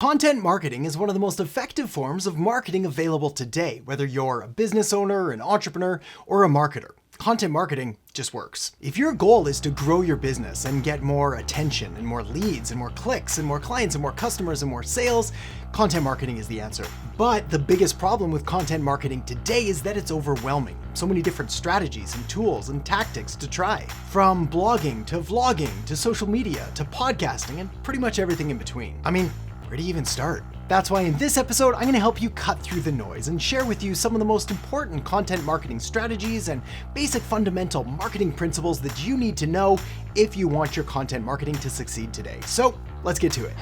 Content marketing is one of the most effective forms of marketing available today, whether you're a business owner, an entrepreneur, or a marketer. Content marketing just works. If your goal is to grow your business and get more attention and more leads and more clicks and more clients and more customers and more sales, content marketing is the answer. But the biggest problem with content marketing today is that it's overwhelming. So many different strategies and tools and tactics to try. From blogging to vlogging to social media to podcasting and pretty much everything in between. I mean, where do you even start? That's why in this episode, I'm going to help you cut through the noise and share with you some of the most important content marketing strategies and basic fundamental marketing principles that you need to know if you want your content marketing to succeed today. So let's get to it.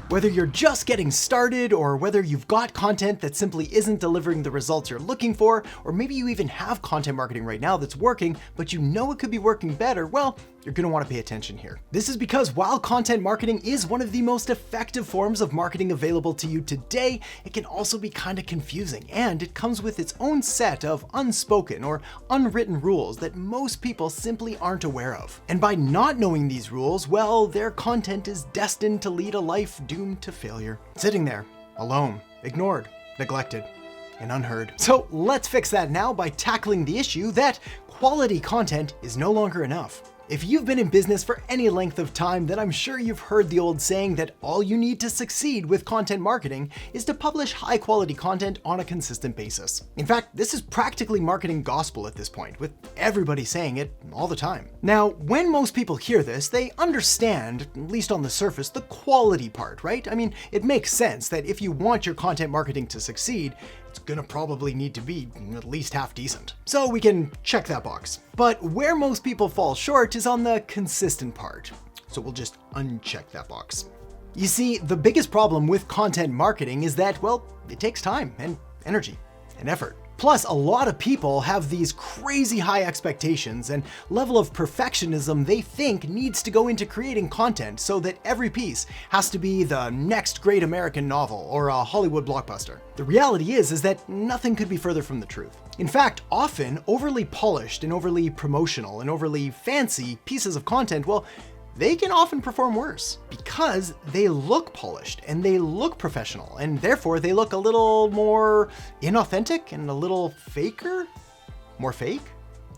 Whether you're just getting started or whether you've got content that simply isn't delivering the results you're looking for, or maybe you even have content marketing right now that's working, but you know it could be working better, well, you're going to want to pay attention here. This is because while content marketing is one of the most effective forms of marketing available to you today, it can also be kind of confusing, and it comes with its own set of unspoken or unwritten rules that most people simply aren't aware of. And by not knowing these rules, well, their content is destined to lead a life doomed to failure. Sitting there, alone, ignored, neglected, and unheard. So let's fix that now by tackling the issue that quality content is no longer enough. If you've been in business for any length of time, then I'm sure you've heard the old saying that all you need to succeed with content marketing is to publish high quality content on a consistent basis. In fact, this is practically marketing gospel at this point, with everybody saying it all the time. Now, when most people hear this, they understand, at least on the surface, the quality part, right? I mean, it makes sense that if you want your content marketing to succeed, it's gonna probably need to be at least half decent. So we can check that box. But where most people fall short is on the consistent part. So we'll just uncheck that box. You see, the biggest problem with content marketing is that, well, it takes time and energy and effort. Plus, a lot of people have these crazy high expectations and level of perfectionism they think needs to go into creating content so that every piece has to be the next great American novel or a Hollywood blockbuster. The reality is that nothing could be further from the truth. In fact, often overly polished and overly promotional and overly fancy pieces of content, well, they can often perform worse because they look polished and they look professional, and therefore they look a little more inauthentic and a little faker? More fake?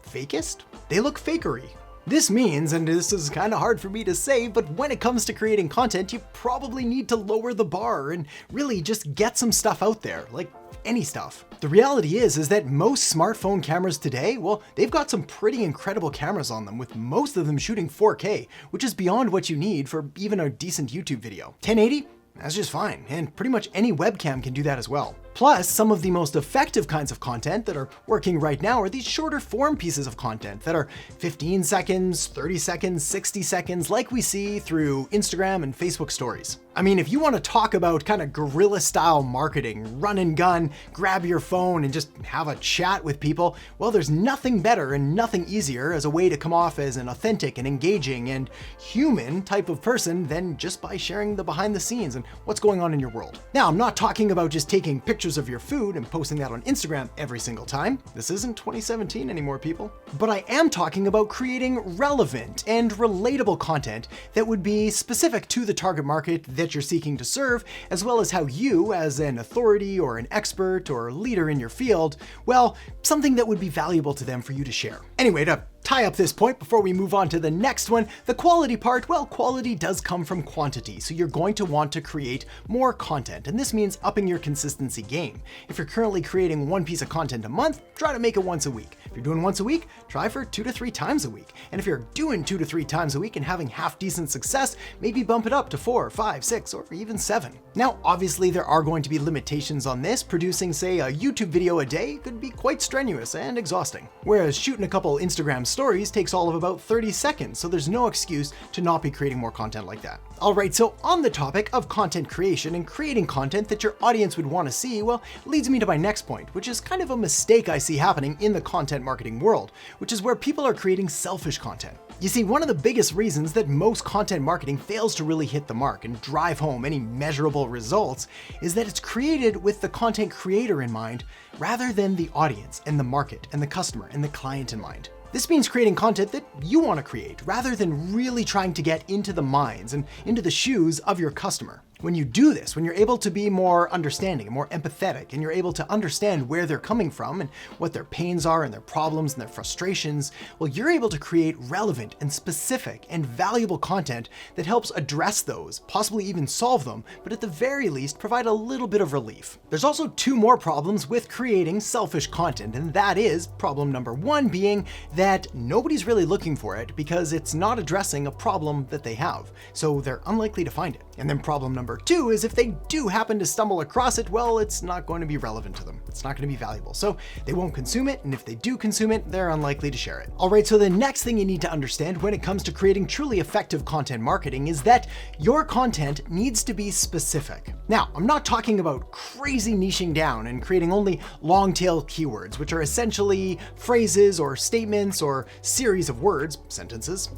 Fakest? They look fakery. This means, and this is kind of hard for me to say, but when it comes to creating content, you probably need to lower the bar and really just get some stuff out there, like any stuff. The reality is that most smartphone cameras today, well, they've got some pretty incredible cameras on them, with most of them shooting 4K, which is beyond what you need for even a decent YouTube video. 1080? That's just fine, and pretty much any webcam can do that as well. Plus, some of the most effective kinds of content that are working right now are these shorter form pieces of content that are 15 seconds, 30 seconds, 60 seconds, like we see through Instagram and Facebook stories. I mean, if you want to talk about kind of guerrilla style marketing, run and gun, grab your phone and just have a chat with people, well, there's nothing better and nothing easier as a way to come off as an authentic and engaging and human type of person than just by sharing the behind the scenes and what's going on in your world. Now, I'm not talking about just taking pictures of your food and posting that on Instagram every single time. This isn't 2017 anymore, people. But I am talking about creating relevant and relatable content that would be specific to the target market that you're seeking to serve, as well as how you, as an authority or an expert or leader in your field, well, something that would be valuable to them for you to share. Anyway, to tie up this point before we move on to the next one, the quality part, well, quality does come from quantity, so you're going to want to create more content, and this means upping your consistency game. If you're currently creating one piece of content a month, try to make it once a week. If you're doing once a week, try for 2 to 3 times a week. And if you're doing 2 to 3 times a week and having half decent success, maybe bump it up to 4, 5, 6, or even 7. Now, obviously there are going to be limitations on this. Producing, say, a YouTube video a day could be quite strenuous and exhausting, whereas shooting a couple Instagram stories takes all of about 30 seconds, so there's no excuse to not be creating more content like that. Alright, so on the topic of content creation and creating content that your audience would want to see, well, leads me to my next point, which is kind of a mistake I see happening in the content marketing world, which is where people are creating selfish content. You see, one of the biggest reasons that most content marketing fails to really hit the mark and drive home any measurable results is that it's created with the content creator in mind rather than the audience and the market and the customer and the client in mind. This means creating content that you want to create rather than really trying to get into the minds and into the shoes of your customer. When you do this, when you're able to be more understanding and more empathetic, and you're able to understand where they're coming from and what their pains are and their problems and their frustrations, well, you're able to create relevant and specific and valuable content that helps address those, possibly even solve them, but at the very least provide a little bit of relief. There's also two more problems with creating selfish content, and that is problem number one being that nobody's really looking for it because it's not addressing a problem that they have, so they're unlikely to find it. And then problem number two is if they do happen to stumble across it, well, it's not going to be relevant to them. It's not going to be valuable. So they won't consume it. And if they do consume it, they're unlikely to share it. All right. So the next thing you need to understand when it comes to creating truly effective content marketing is that your content needs to be specific. Now, I'm not talking about crazy niching down and creating only long tail keywords, which are essentially phrases or statements or series of words, sentences.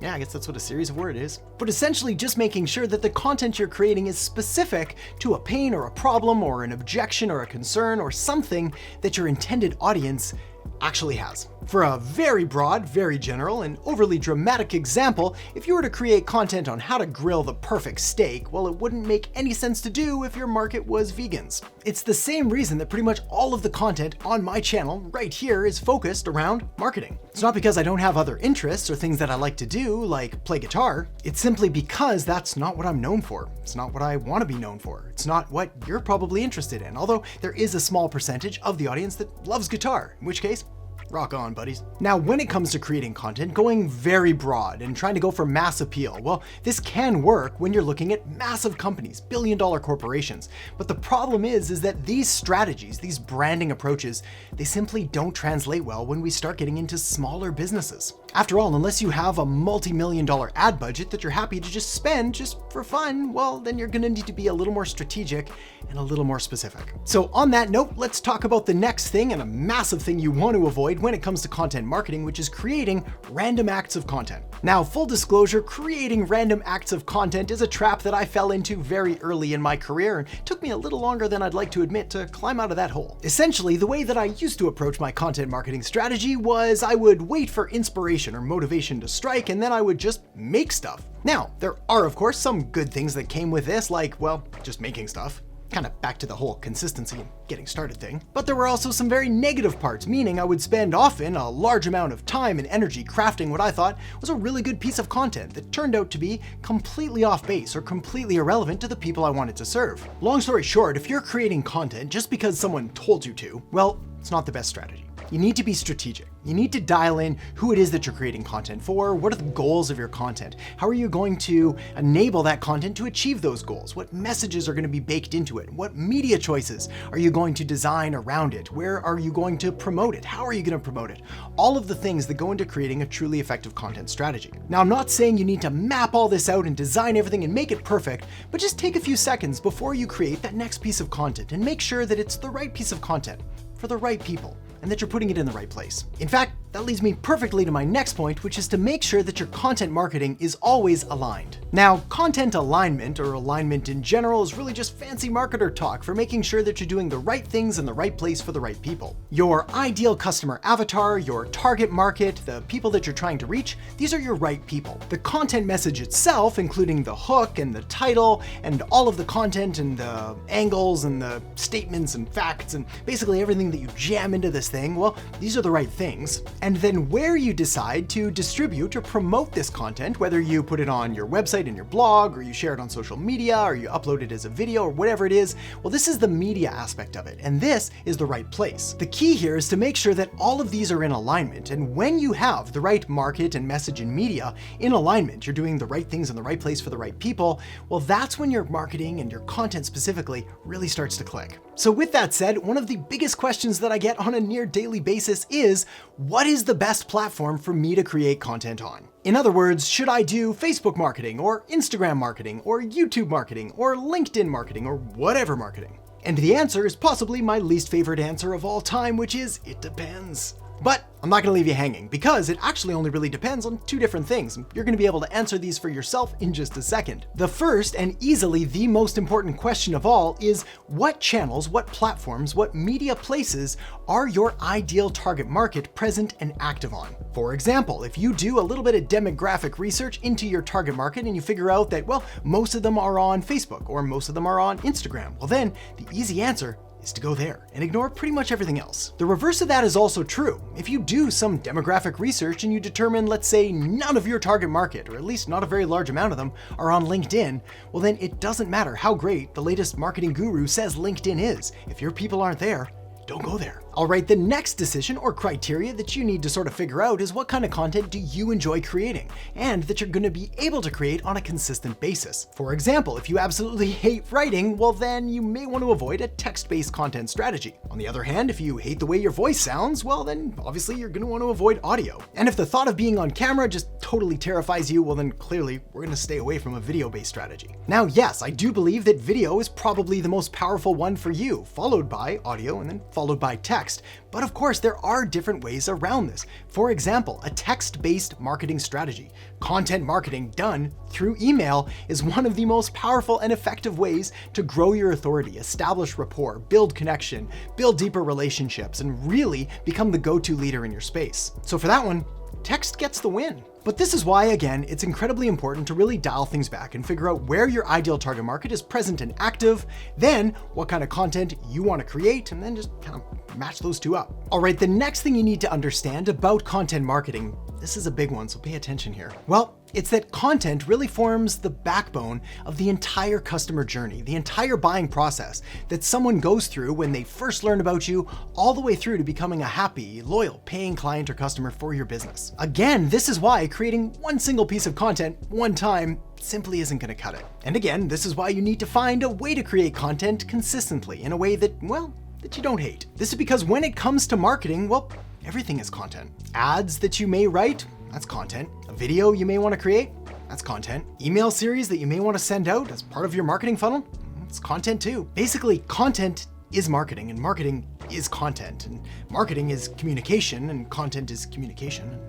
Yeah, I guess that's what a series of words is. But essentially just making sure that the content you're creating is specific to a pain or a problem or an objection or a concern or something that your intended audience actually has. For a very broad, very general, and overly dramatic example, if you were to create content on how to grill the perfect steak, well, it wouldn't make any sense to do if your market was vegans. It's the same reason that pretty much all of the content on my channel right here is focused around marketing. It's not because I don't have other interests or things that I like to do, like play guitar. It's simply because that's not what I'm known for. It's not what I want to be known for. It's not what you're probably interested in, although there is a small percentage of the audience that loves guitar, in which case, rock on, buddies. Now, when it comes to creating content, going very broad and trying to go for mass appeal, well, this can work when you're looking at massive companies, billion-dollar corporations. But the problem is that these strategies, these branding approaches, they simply don't translate well when we start getting into smaller businesses. After all, unless you have a multi-million-dollar ad budget that you're happy to just spend just for fun, well, then you're gonna need to be a little more strategic and a little more specific. So on that note, let's talk about the next thing and a massive thing you want to avoid when it comes to content marketing, which is creating random acts of content. Now, full disclosure, creating random acts of content is a trap that I fell into very early in my career and took me a little longer than I'd like to admit to climb out of that hole. Essentially, the way that I used to approach my content marketing strategy was I would wait for inspiration or motivation to strike, and then I would just make stuff. Now, there are of course some good things that came with this, like, well, just making stuff. Kind of back to the whole consistency and getting started thing. But there were also some very negative parts, meaning I would spend often a large amount of time and energy crafting what I thought was a really good piece of content that turned out to be completely off base or completely irrelevant to the people I wanted to serve. Long story short, if you're creating content just because someone told you to, well, it's not the best strategy. You need to be strategic. You need to dial in who it is that you're creating content for. What are the goals of your content? How are you going to enable that content to achieve those goals? What messages are going to be baked into it? What media choices are you going to design around it? Where are you going to promote it? How are you going to promote it? All of the things that go into creating a truly effective content strategy. Now, I'm not saying you need to map all this out and design everything and make it perfect, but just take a few seconds before you create that next piece of content and make sure that it's the right piece of content for the right people, and that you're putting it in the right place. In fact, that leads me perfectly to my next point, which is to make sure that your content marketing is always aligned. Now, content alignment, or alignment in general, is really just fancy marketer talk for making sure that you're doing the right things in the right place for the right people. Your ideal customer avatar, your target market, the people that you're trying to reach, these are your right people. The content message itself, including the hook and the title and all of the content and the angles and the statements and facts and basically everything that you jam into this thing, well, these are the right things. And then where you decide to distribute or promote this content, whether you put it on your website and your blog, or you share it on social media, or you upload it as a video, or whatever it is, well, this is the media aspect of it, and this is the right place. The key here is to make sure that all of these are in alignment, and when you have the right market and message and media in alignment, you're doing the right things in the right place for the right people, well, that's when your marketing and your content specifically really starts to click. So with that said, one of the biggest questions that I get on a near daily basis is, what is the best platform for me to create content on? In other words, should I do Facebook marketing or Instagram marketing or YouTube marketing or LinkedIn marketing or whatever marketing? And the answer is possibly my least favorite answer of all time, which is, it depends. But I'm not gonna leave you hanging because it actually only really depends on two different things. You're gonna be able to answer these for yourself in just a second. The first and easily the most important question of all is what channels, what platforms, what media places are your ideal target market present and active on? For example, if you do a little bit of demographic research into your target market and you figure out that, well, most of them are on Facebook or most of them are on Instagram, well then the easy answer is to go there and ignore pretty much everything else. The reverse of that is also true. If you do some demographic research and you determine, let's say, none of your target market, or at least not a very large amount of them, are on LinkedIn, well then it doesn't matter how great the latest marketing guru says LinkedIn is. If your people aren't there, don't go there. All right, the next decision or criteria that you need to sort of figure out is what kind of content do you enjoy creating and that you're going to be able to create on a consistent basis. For example, if you absolutely hate writing, well then you may want to avoid a text-based content strategy. On the other hand, if you hate the way your voice sounds, well then obviously you're going to want to avoid audio. And if the thought of being on camera just totally terrifies you, well then clearly we're going to stay away from a video-based strategy. Now, yes, I do believe that video is probably the most powerful one for you, followed by audio and then followed by text. But of course, there are different ways around this. For example, a text-based marketing strategy. Content marketing done through email is one of the most powerful and effective ways to grow your authority, establish rapport, build connection, build deeper relationships, and really become the go-to leader in your space. So for that one, text gets the win. But this is why, again, it's incredibly important to really dial things back and figure out where your ideal target market is present and active, then what kind of content you want to create, and then just kind of match those two up. All right, the next thing you need to understand about content marketing, this is a big one, so pay attention here. Well, it's that content really forms the backbone of the entire customer journey, the entire buying process that someone goes through when they first learn about you, all the way through to becoming a happy, loyal, paying client or customer for your business. Again, this is why creating one single piece of content one time simply isn't going to cut it. And again, this is why you need to find a way to create content consistently in a way that, well, that you don't hate. This is because when it comes to marketing, well, everything is content. Ads that you may write, that's content. A video you may want to create, that's content. Email series that you may want to send out as part of your marketing funnel, it's content too. Basically, content is marketing and marketing is content, and marketing is communication and content is communication.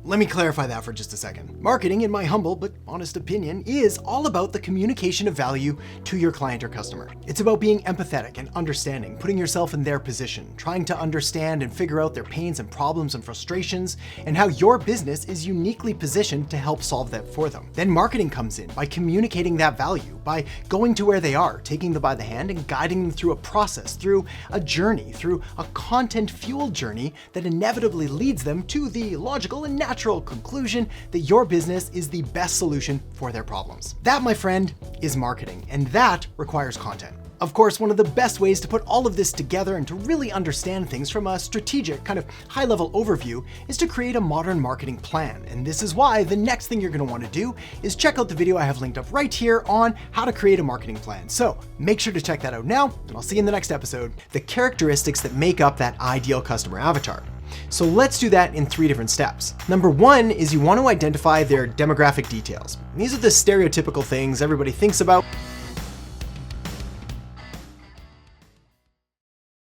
Let me clarify that for just a second. Marketing, in my humble but honest opinion, is all about the communication of value to your client or customer. It's about being empathetic and understanding, putting yourself in their position, trying to understand and figure out their pains and problems and frustrations, and how your business is uniquely positioned to help solve that for them. Then marketing comes in by communicating that value, by going to where they are, taking them by the hand and guiding them through a process, through a journey, through a content-fueled journey that inevitably leads them to the logical and natural conclusion that your business is the best solution for their problems. That, my friend, is marketing, and that requires content. Of course, one of the best ways to put all of this together and to really understand things from a strategic, kind of high-level overview is to create a modern marketing plan. And this is why the next thing you're going to want to do is check out the video I have linked up right here on how to create a marketing plan. So make sure to check that out now, and I'll see you in the next episode. The characteristics that make up that ideal customer avatar. So let's do that in 3 different steps. Number 1 is you want to identify their demographic details. These are the stereotypical things everybody thinks about